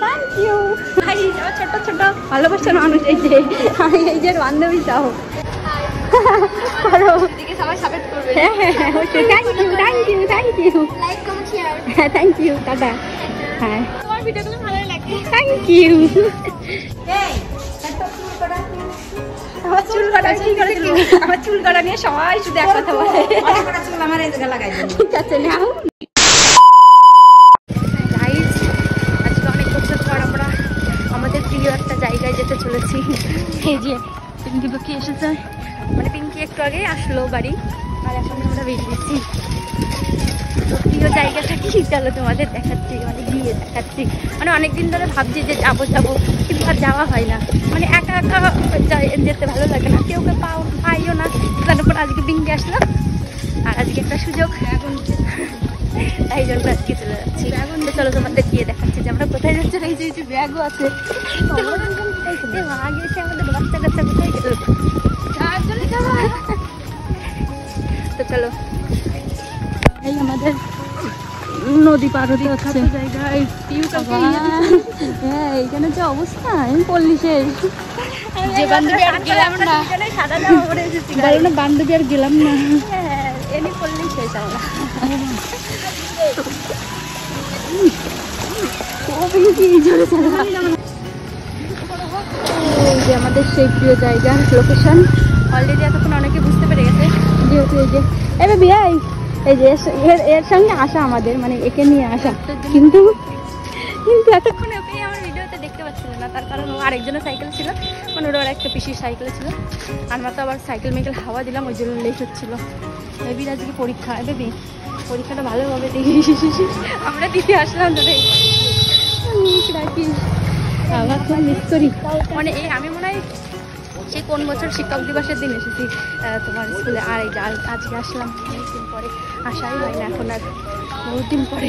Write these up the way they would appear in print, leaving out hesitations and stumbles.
Thank you. ছোট ছোট ভালোবাসার মানুষ এই যে এই যে বান্ধবী সহ করো। হ্যাঁ হ্যাঁ হ্যাঁ thank you thank you thank you হ্যাঁ থ্যাংক ইউ টাটা। হ্যাঁ তোমার ভিডিওগুলো ভালো লাগে। Thank you. আমার চুল কাটা কি করে দিল? আমার চুল কাটা নিয়ে সবাই শুধু এক কথা বলে। চুল আমার এই জায়গা লাগাই দিন। ঠিক আছে নাও। গাইস আজকে অনেক বছর পর আমরা আমাদের প্রিয় একটা জায়গায় যেতে চলেছি। এই যে পিঙ্কি পাখি এসেছে, মানে পিঙ্কি একটু আগেই আসলো বাড়ি আর এখন আমরা বেরিয়েছি। প্রিয় জায়গাটা কি চলো তোমাদের দেখাচ্ছি, মানে গিয়ে দেখাচ্ছি। মানে অনেকদিন ধরে ভাবছি যে যাবো যাবো কিন্তু আর যাওয়া হয় না, মানে একা একা যেতে ভালো লাগে না, কেউ পাইও না। তারপর আজকে পিঙ্কি আসলো আর আজকে একটা সুযোগ, তাই জন্য আজকে চলে যাচ্ছি। এখন তো চলো তোমাদের গিয়ে দেখাচ্ছি যে আমরা কোথায় যাচ্ছি। এই যে ব্যাগও আছে, আগে এসে আমাদের বাচ্চা কাচ্চা কোথায় গেল। তো চলো এই আমাদের নদী পার হতে হচ্ছে জায়গায়। হ্যাঁ এইখানে যে অবস্থা আমি পল্লী শেষ। যে বান্ধবী আর গেলাম না, সাদা জামা পরে এসেছি, বান্ধবী আর গেলাম না। হ্যাঁ এনে পল্লী শেষ আমরা। এই যে আমাদের সেই প্রিয় জায়গা লোকেশন অলরেডি এতক্ষণ অনেকে বুঝতে পেরে গেছে, যেহেতু এই যে এবার বিয়াই এই যে এর সঙ্গে আসা আমাদের, মানে একে নিয়ে আসা, কিন্তু এতক্ষণ ওকেই আমার ভিডিওতে দেখতে পাচ্ছিল না। তার কারণ ও আরেকজনের সাইকেল ছিল, মানে ওর একটা পিসির সাইকেল ছিল। আমরা তো আবার সাইকেল মেকেল হাওয়া দিলাম, ওই জন্য লেট হচ্ছিল। বেবির আজকে পরীক্ষা, বেবি পরীক্ষাটা ভালোভাবে দেখি আমরা দিতে আসলাম তো রাখিস আবার খুব মিস করি। মানে এই আমি মনে হয় সে কোন বছর শিক্ষক দিবসের দিন এসেছি তোমার স্কুলে, আর এই আজকে আসলাম অনেকদিন পরে, আসাই হয় না এখন আর বহুত দিন পরে।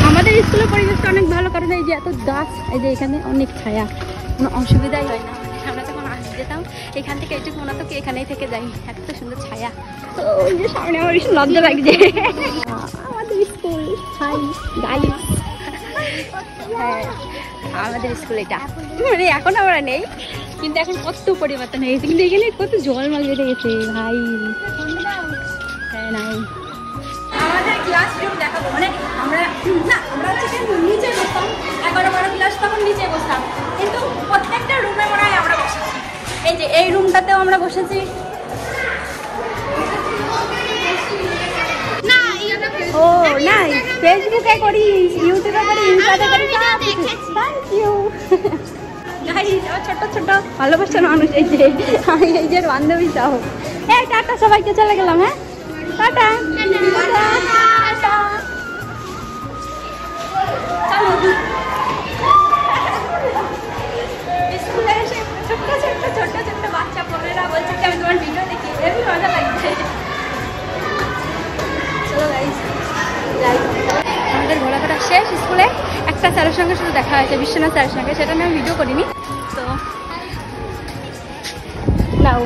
আমাদের স্কুলের পরিবেশটা অনেক ভালো, কারণ এই যে এত গাছ, এই যে এখানে অনেক ছায়া, কোনো অসুবিধাই হয় না। আমরা যখন যেতাম এখান থেকে এইটুকু মনে হতো কি এখানেই থেকে যাই, এত সুন্দর ছায়া। তো ওই যে সামনে আমার ভীষণ লজ্জা লাগছে আমাদের স্কুল। হাই গাইস, হ্যাঁ আমাদের স্কুল এটা, মানে এখন আমরা নেই কিন্তু এখন কত পরিবর্তন হয়ে গেছে। কিন্তু এখানে কত জলমল বেড়ে গেছে ভাই। হ্যাঁ নাই আমাদের ক্লাসরুম দেখাবো, মানে আমরা হচ্ছে নিচে বসতাম, 11-12 ক্লাস তখন নিচে বসতাম, কিন্তু প্রত্যেকটা রুমে মনে হয় আমরা বসেছি। এই যে এই রুমটাতেও আমরা বসেছি। ও নাই ফেসবুকে করি, ইউটিউবে করি, ইনস্টাতে করি, থ্যাংক ইউ। ছোট ছোট ভালোবাসার মানুষ এই যে এই যে বান্ধবী সহ। এই টাটা, সবাইকে চলে গেলাম। হ্যাঁ টাটা। স্কুলে এসে ছোট্ট ছোট্ট ছোট্ট ছোট্ট বাচ্চা বোনেরা বলছে কি আমি তোমার ভিডিও দেখি, এমনি মজা লাগছে। চলো গাইস যাই। আমাদের ঘোরাফেরা শেষ। স্কুলে একটা স্যারের সঙ্গে শুধু দেখা হয়েছে, বিশ্বনাথ স্যারের সঙ্গে, সেটা নিয়ে আমি ভিডিও করিনি। তো নাও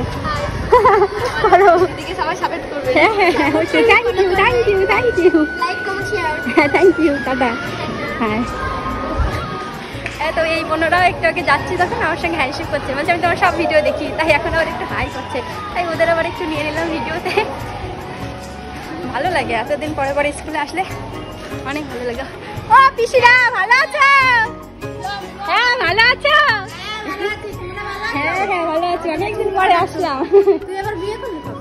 করো, দিকে সবাই সাপোর্ট করবে। হ্যাঁ হ্যাঁ হ্যাঁ thank you thank you thank you, like comment share. হ্যাঁ থ্যাংক ইউ টাটা। হ্যাঁ তো এই বোনরাও একটু আগে যাচ্ছি তখন আমার সঙ্গে হ্যান্ডশেক করছে, বলছে আমি তোমার সব ভিডিও দেখি, তাই এখন আবার একটু হাই করছে, তাই ওদের আবার একটু নিয়ে নিলাম ভিডিওতে। ভালো লাগে এতদিন পরে পরে স্কুলে আসলে, অনেক ভালো লাগে। ও পিসিরা ভালো আছো? হ্যাঁ ভালো আছো? হ্যাঁ হ্যাঁ ভালো আছি, অনেকদিন পরে আসলাম। তুই আবার বিয়ে করলি তো?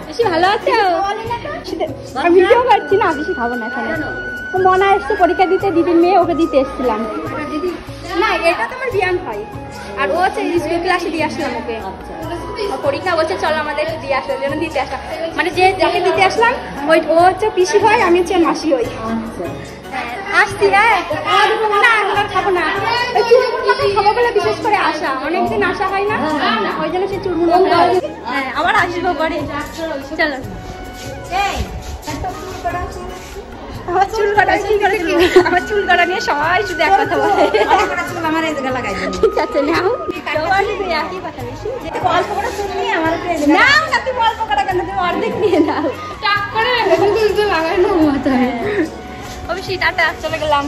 বেশি ভালো আছো? আমি ভিডিও করছি না, বেশি খাবো না এখানে। তো মনে এসছে পরীক্ষা দিতে, দিদির মেয়ে, ওকে দিতে এসেছিলাম। না এটা তো আমার বিয়ান হয়, আর ও হচ্ছে স্কুল ক্লাসে দিয়ে আসলাম ওকে। পরীক্ষা বলছে চলো আমাদের দিয়ে আসার জন্য দিতে আসলাম, মানে যে যাকে দিতে আসলাম ওই ও হচ্ছে পিসি হয়, আমি হচ্ছে মাসি হই। আসছি হ্যাঁ না এখন আর খাবো না, ওই চুরমুর মাখা খাবো বলে বিশেষ করে আসা, অনেকদিন আসা হয় না, ওই জন্য সে চুরমুর মাখা। হ্যাঁ আবার আসবো পরে। চলো আমার চুল কাটা কি করে দিল? আমার চুল কাটা নিয়ে সবাই শুধু এক কথা বলে, চুল আমার এই জায়গা লাগাই দিন। ঠিক আছে নাও, একই কথা বেশি অল্প করে চুল নিয়ে আমার নাও না, তুমি অল্প কাটা কেন, তুমি অর্ধেক নিয়ে নাও, টাক করে লাগাই। আসি, টাটা, চলে গেলাম।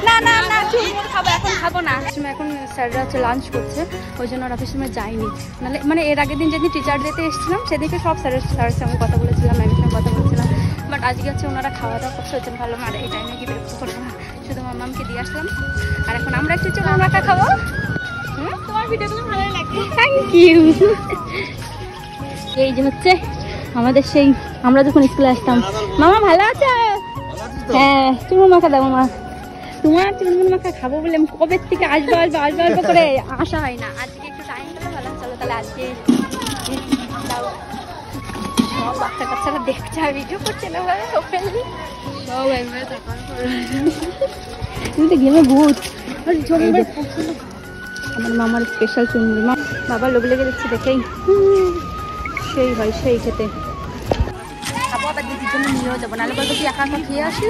না না না, চুরমুর খাবো, এখন খাবো না। এখন স্যাররা হচ্ছে লাঞ্চ করছে, ওই জন্য অফিস রুমে যাইনি। নাহলে মানে এর আগের দিন যেদিন টিচার ডেতে এসেছিলাম সেদিকে সব স্যারের সঙ্গে কথা বলেছিলাম, ম্যামের সঙ্গে কথা বলেছিলাম। বাট আজকে হচ্ছে ওনারা খাওয়া দাওয়া করছে, ওই জন্য ভালো আর এই টাইমে কি বিরক্ত করবো না, শুধু মামামকে দিয়ে আসলাম। আর এখন আমরা একটু চুরমুর মাখা খাবো। তোমার ভিডিওগুলো ভালো লাগে, থ্যাংক ইউ। এই যে হচ্ছে আমাদের সেই আমরা যখন স্কুলে আসতাম। মামা ভালো আছে? হ্যাঁ, চুরমুর মাখা দাও মামা। তোমার চুরমুর মাখা খাবো বলে আমি কবে থেকে আসবো আসবো আসবো আসবো করে আসা হয় না। আজকে একটু টাইম পেলে ভালো। চলো তাহলে আজকে দাও। সব বাচ্চা কাচ্চারা দেখছে আর ভিডিও করছে না ভাবে সব তুমি তো গেমে ভূত। আমার মামার স্পেশাল চুরমুর। বাবা লোক লেগে দিচ্ছে দেখেই, সেই হয় সেই খেতে। খাবো আবার দিদির জন্য নিয়েও যাবো, নাহলে বলবো কি একা একা খেয়ে আসি।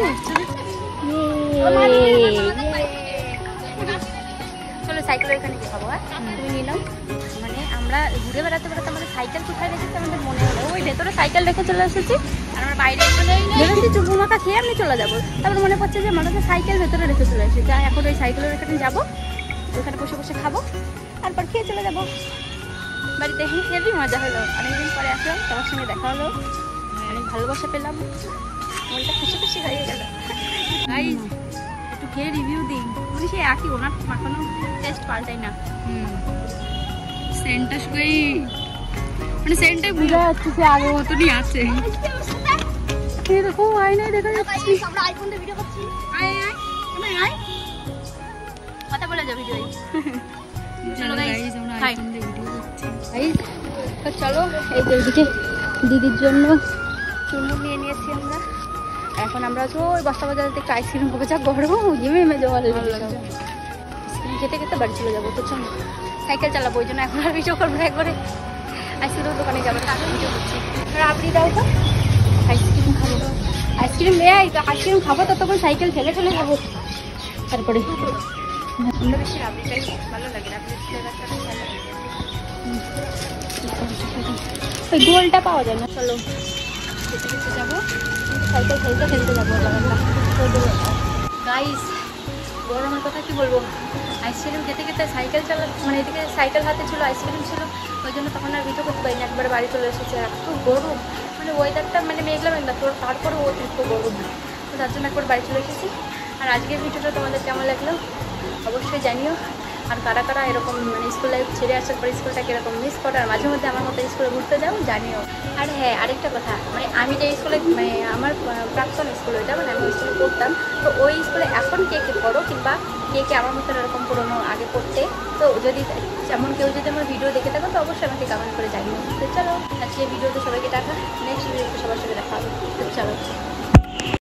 চলো সাইকেলের এখানে গিয়ে খাবো। হ্যাঁ তুমি নিলাম। মানে আমরা ঘুরে বেড়াতে বেড়াতে আমাদের সাইকেল কোথায় রেখেছি আমাদের মনে হলো, ওই ভেতরে সাইকেল রেখে চলে এসেছি। আর আমরা বাইরে ভেবেছি চুরমুর মাখা খেয়ে আমি চলে যাবো। তারপর মনে পড়ছে যে আমাদের সাইকেল ভেতরে রেখে চলে এসেছি। আর এখন ওই সাইকেলের এখানে যাবো, ওখানে বসে বসে খাবো, তারপর খেয়ে চলে যাবো বাড়িতে। হেভি মজা হলো, অনেকদিন পরে আসলাম, তোমার সঙ্গে দেখা হলো, অনেক ভালোবাসা পেলাম, মনটা খুশি খুশি হয়ে গেল। গাইস একটু খেয়ে রিভিউ দিই। সে একই, ওনার মাখানো টেস্ট পাল্টাই না। সেন্টটা শুধুই মানে সেন্টটাই বোঝা যাচ্ছে সে আগে মতনই আছে। এরকম আয়নায় দেখা যাচ্ছে। আমরা আইফোন দিয়ে ভিডিও করছি। আয় আয় তুমি আয়, কথা বলে যা ভিডিও। চলো গাইস আমরা আইফোন দিয়ে ভিডিও করছি। গাইস তো চলো, এই যে এদিকে দিদির জন্য চুরমুর নিয়ে নিয়েছি আমরা। এখন আমরা ওই বস্তা বাজার থেকে আইসক্রিম খাবো, যা গরম ঘেমে জল লাগছে। খেতে খেতে বাড়ি চলে যাবো। তো চলো সাইকেল চালাবো, ওই জন্য এখন আর ভিডিও করবো না, একবারে আইসক্রিমের দোকানে যাবো, তাহলে ভিডিও করছি। আপনি দাও তো আইসক্রিম খাবো, আইসক্রিম আইসক্রিম খাবো, ততক্ষণ সাইকেল ঠেলে ঠেলে যাবো। তারপরে আমরা বেশি রাবড়িটাই ভালো লাগে, রাবড়ির ফ্লেভারটা ভালো লাগে। ওই গোলটা পাওয়া যায় না। চলো খেতে খেতে যাবো, সাইকেল খেলতে খেলতে যাবো। গাইস গরমের কথা কি বলবো, আইসক্রিম খেতে খেতে সাইকেল চালা, মানে এদিকে সাইকেল হাতে ছিল, আইসক্রিম ছিল, ওই জন্য তখন আর ভিডিও করতে পারিনি। একবারে বাড়ি চলে এসেছে। এত গরম, মানে ওয়েদারটা মানে মেঘলা মেঘলা, তোর তারপরে অতিরিক্ত গরম, তো তার জন্য একবার বাড়ি চলে এসেছি। আর আজকের ভিডিওটা তোমাদের কেমন লাগলো অবশ্যই জানিও। আর কারা কারা এরকম মানে স্কুল লাইফ ছেড়ে আসার পর স্কুলটাকে এরকম মিস করো, আর মাঝে মধ্যে আমার মতো স্কুলে ঘুরতে যাও, জানিও। আর হ্যাঁ আরেকটা কথা, মানে আমি যে স্কুলে মানে আমার প্রাক্তন স্কুল ওইটা, মানে আমি স্কুলে পড়তাম, তো ওই স্কুলে এখন কে কে পড়ো, কিংবা কে কে আমার মতো এরকম পুরোনো আগে পড়তে, তো যদি এমন কেউ যদি আমার ভিডিও দেখে থাকো তো অবশ্যই আমাকে কমেন্ট করে জানিও। তো চলো আজকে ভিডিওতে সবাইকে টাকা, নেক্সট ভিডিওতে সবার সাথে দেখা হবে। তো চলো।